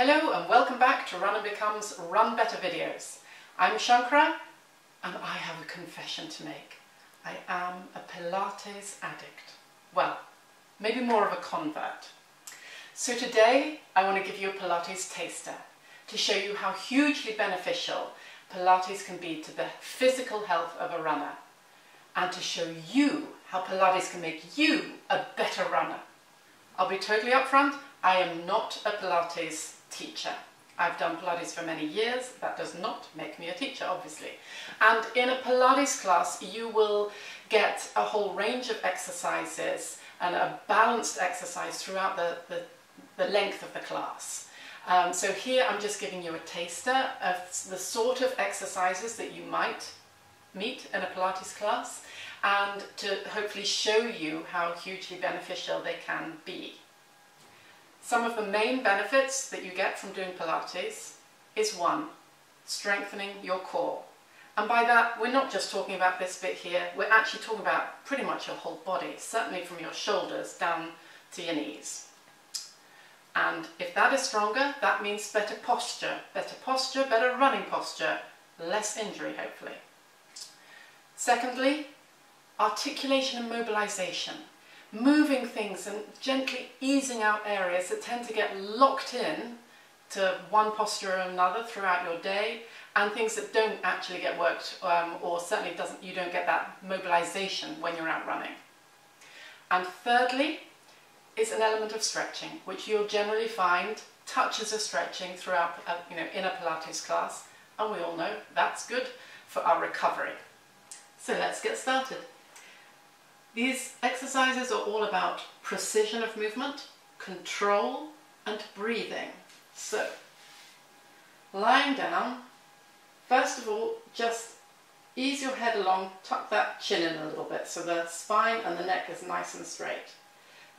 Hello and welcome back to Run and Become's Run Better videos. I'm Shankara and I have a confession to make. I am a Pilates addict. Well, maybe more of a convert. So today I want to give you a Pilates taster to show you how hugely beneficial Pilates can be to the physical health of a runner and to show you how Pilates can make you a better runner. I'll be totally upfront, I am not a Pilates teacher. I've done Pilates for many years. That does not make me a teacher, obviously. And in a Pilates class, you will get a whole range of exercises and a balanced exercise throughout the length of the class. So here I'm just giving you a taster of the sort of exercises that you might meet in a Pilates class and to hopefully show you how hugely beneficial they can be. Some of the main benefits that you get from doing Pilates is one, strengthening your core. And by that, we're not just talking about this bit here, we're actually talking about pretty much your whole body, certainly from your shoulders down to your knees. And if that is stronger, that means better posture, better running posture, less injury hopefully. Secondly, articulation and mobilization. Moving things and gently easing out areas that tend to get locked in to one posture or another throughout your day, and things that don't actually get worked or certainly you don't get that mobilization when you're out running. And thirdly is an element of stretching, which you'll generally find touches of stretching throughout in a Pilates class, and we all know that's good for our recovery. So let's get started. These exercises are all about precision of movement, control and breathing. So, lying down, first of all, just ease your head along, tuck that chin in a little bit so the spine and the neck is nice and straight.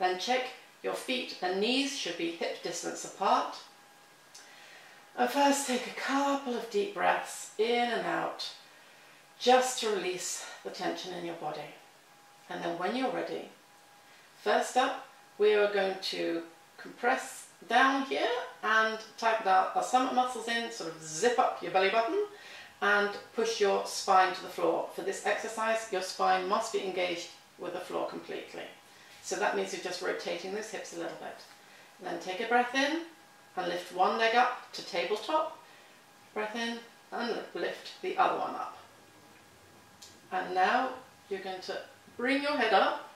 Then check your feet and knees should be hip distance apart. And first take a couple of deep breaths in and out, just to release the tension in your body. And then when you're ready, first up, we are going to compress down here and tighten our stomach muscles in, sort of zip up your belly button and push your spine to the floor. For this exercise, your spine must be engaged with the floor completely. So that means you're just rotating those hips a little bit. And then take a breath in and lift one leg up to tabletop. Breath in and lift the other one up. And now you're going to bring your head up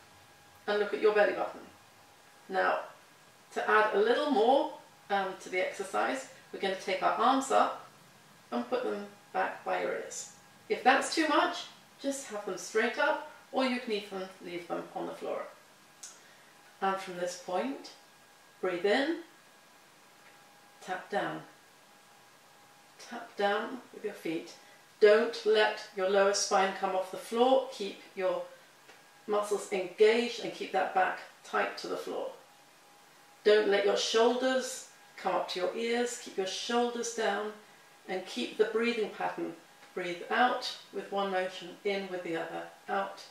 and look at your belly button. Now, to add a little more to the exercise, we're going to take our arms up and put them back by your ears. If that's too much, just have them straight up, or you can even leave them on the floor. And from this point, breathe in, tap down with your feet. Don't let your lower spine come off the floor. Keep your muscles engaged and keep that back tight to the floor. Don't let your shoulders come up to your ears. Keep your shoulders down and keep the breathing pattern. Breathe out with one motion, in with the other, out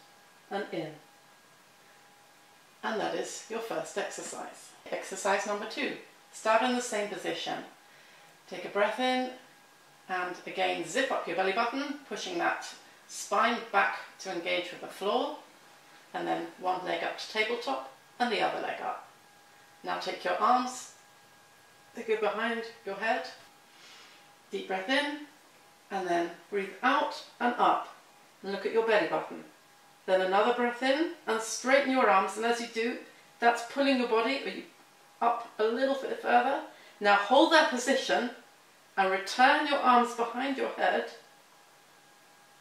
and in. And that is your first exercise. Exercise number 2. Start in the same position. Take a breath in and again zip up your belly button, pushing that spine back to engage with the floor. And then one leg up to tabletop and the other leg up. Now take your arms, they go behind your head, deep breath in, and then breathe out and up. And look at your belly button. Then another breath in and straighten your arms, and as you do, that's pulling your body up a little bit further. Now hold that position and return your arms behind your head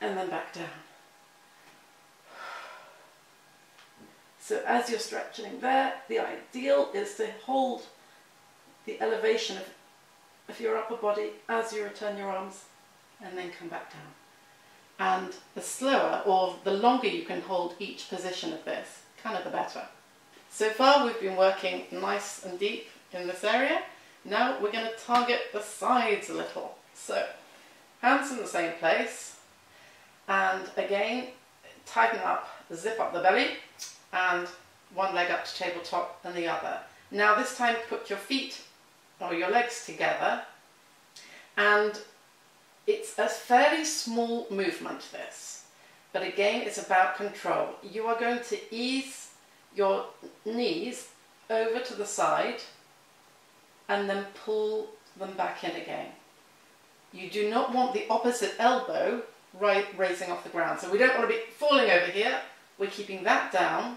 and then back down. So as you're stretching there, the ideal is to hold the elevation of your upper body as you return your arms and then come back down. And the slower or the longer you can hold each position of this, kind of the better. So far we've been working nice and deep in this area. Now we're going to target the sides a little. So hands in the same place and again tighten up, zip up the belly and one leg up to tabletop and the other. Now this time put your feet or your legs together, and it's a fairly small movement, this, but again it's about control. You are going to ease your knees over to the side and then pull them back in again. You do not want the opposite elbow raising off the ground, so we don't want to be falling over here. We're keeping that down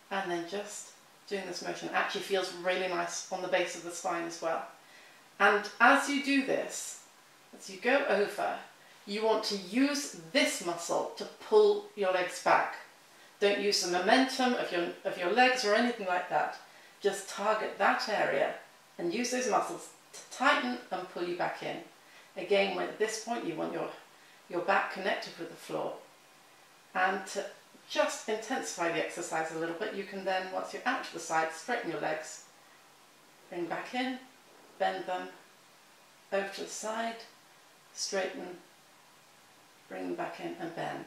and then just doing this motion. It actually feels really nice on the base of the spine as well. And as you do this, as you go over, you want to use this muscle to pull your legs back. Don't use the momentum of your legs or anything like that. Just target that area and use those muscles to tighten and pull you back in. Again, at this point you want your back connected with the floor. And to just intensify the exercise a little bit, you can then, once you're out to the side, straighten your legs, bring back in, bend them, over to the side, straighten, bring them back in and bend.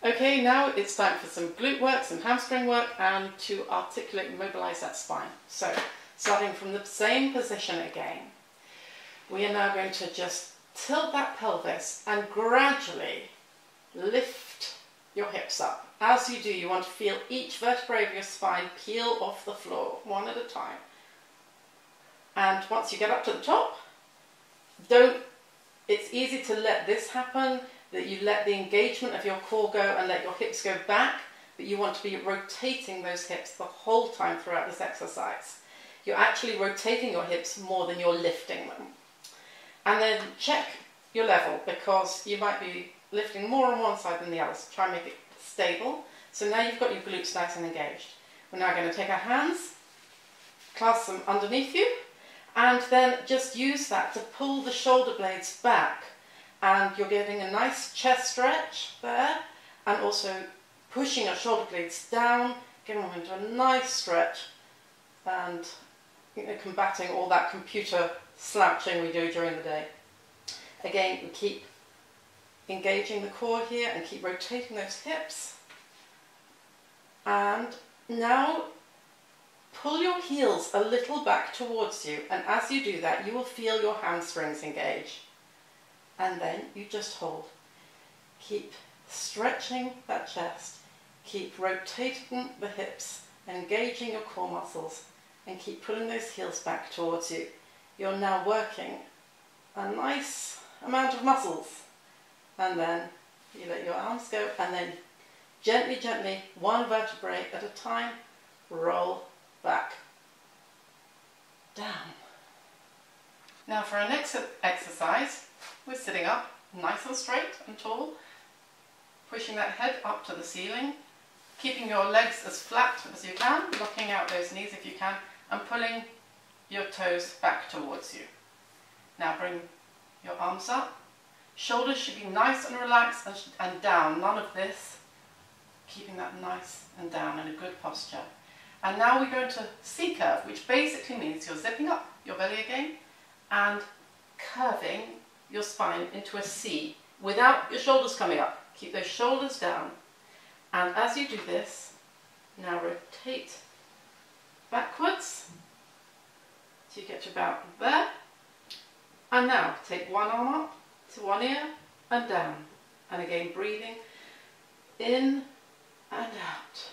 Okay, now it's time for some glute work, some hamstring work, and to articulate and mobilize that spine. So, starting from the same position again, we are now going to just tilt that pelvis and gradually lift your hips up. As you do, you want to feel each vertebrae of your spine peel off the floor, one at a time. And once you get up to the top, it's easy to let this happen, that you let the engagement of your core go and let your hips go back, but you want to be rotating those hips the whole time throughout this exercise. You're actually rotating your hips more than you're lifting them. And then check your level, because you might be lifting more on one side than the other, so try and make it stable. So now you've got your glutes nice and engaged. We're now going to take our hands, clasp them underneath you, and then just use that to pull the shoulder blades back. And you're getting a nice chest stretch there, and also pushing your shoulder blades down, getting them into a nice stretch, and combating all that computer slouching we do during the day. Again, we keep engaging the core here and keep rotating those hips. And now pull your heels a little back towards you, and as you do that you will feel your hamstrings engage. And then you just hold. Keep stretching that chest, keep rotating the hips, engaging your core muscles, and keep pulling those heels back towards you. You're now working a nice amount of muscles. And then you let your arms go, and then gently, gently, one vertebrae at a time, roll back, down. Now for our next exercise, we're sitting up nice and straight and tall, pushing that head up to the ceiling, keeping your legs as flat as you can, locking out those knees if you can, and pulling your toes back towards you. Now bring your arms up. Shoulders should be nice and relaxed and down, none of this. Keeping that nice and down in a good posture. And now we go into C-curve, which basically means you're zipping up your belly again and curving your spine into a C without your shoulders coming up. Keep those shoulders down. And as you do this, now rotate backwards so you get to about there. And now take one arm up to one ear and down. And again, breathing in and out.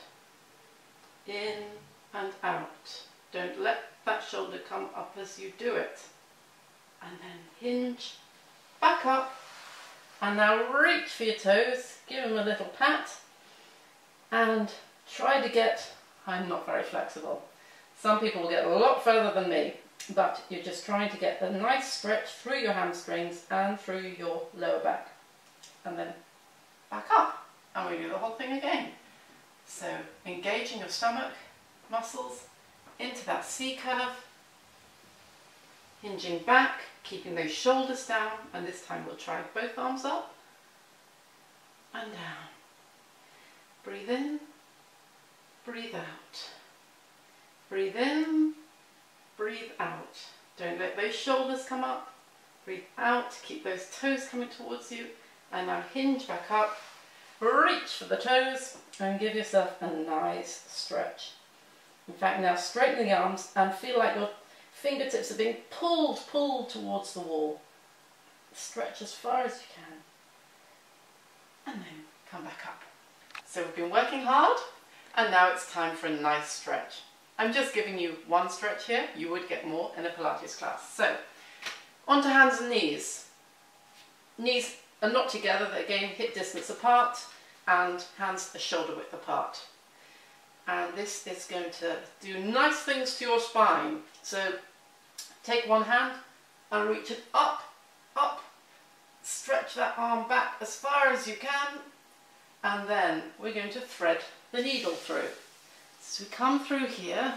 In and out. Don't let that shoulder come up as you do it. And then hinge back up. And now reach for your toes. Give them a little pat. And try to get, I'm not very flexible. Some people will get a lot further than me. But you're just trying to get a nice stretch through your hamstrings and through your lower back. And then back up. And we do the whole thing again. So engaging your stomach muscles into that C-curve. Hinging back, keeping those shoulders down. And this time we'll try both arms up and down. Breathe in, breathe out. Breathe in, breathe out. Don't let those shoulders come up. Breathe out, keep those toes coming towards you. And now hinge back up, reach for the toes and give yourself a nice stretch. In fact, now straighten the arms and feel like you're fingertips are being pulled towards the wall. Stretch as far as you can. And then come back up. So we've been working hard, and now it's time for a nice stretch. I'm just giving you one stretch here. You would get more in a Pilates class. So, onto hands and knees. Knees are not together, they're again hip distance apart, and hands are shoulder width apart. And this is going to do nice things to your spine. So, take one hand and reach it up, up. Stretch that arm back as far as you can, and then we're going to thread the needle through. So we come through here,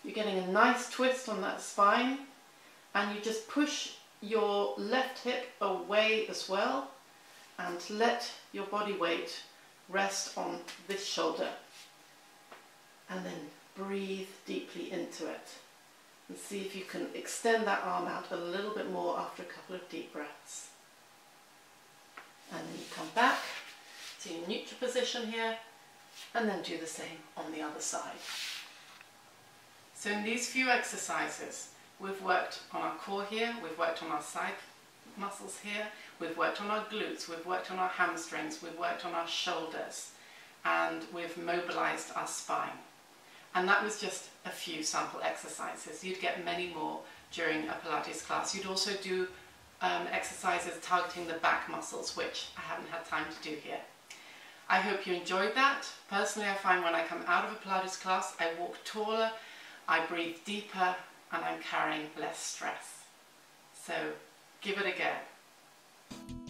you're getting a nice twist on that spine, and you just push your left hip away as well, and let your body weight rest on this shoulder. And then breathe deeply into it. And see if you can extend that arm out a little bit more after a couple of deep breaths. And then you come back to your neutral position here, and then do the same on the other side. So in these few exercises, we've worked on our core here, we've worked on our side muscles here, we've worked on our glutes, we've worked on our hamstrings, we've worked on our shoulders, and we've mobilized our spine. And that was just a few sample exercises. You'd get many more during a Pilates class. You'd also do exercises targeting the back muscles, which I haven't had time to do here. I hope you enjoyed that. Personally, I find when I come out of a Pilates class, I walk taller, I breathe deeper, and I'm carrying less stress. So give it a go.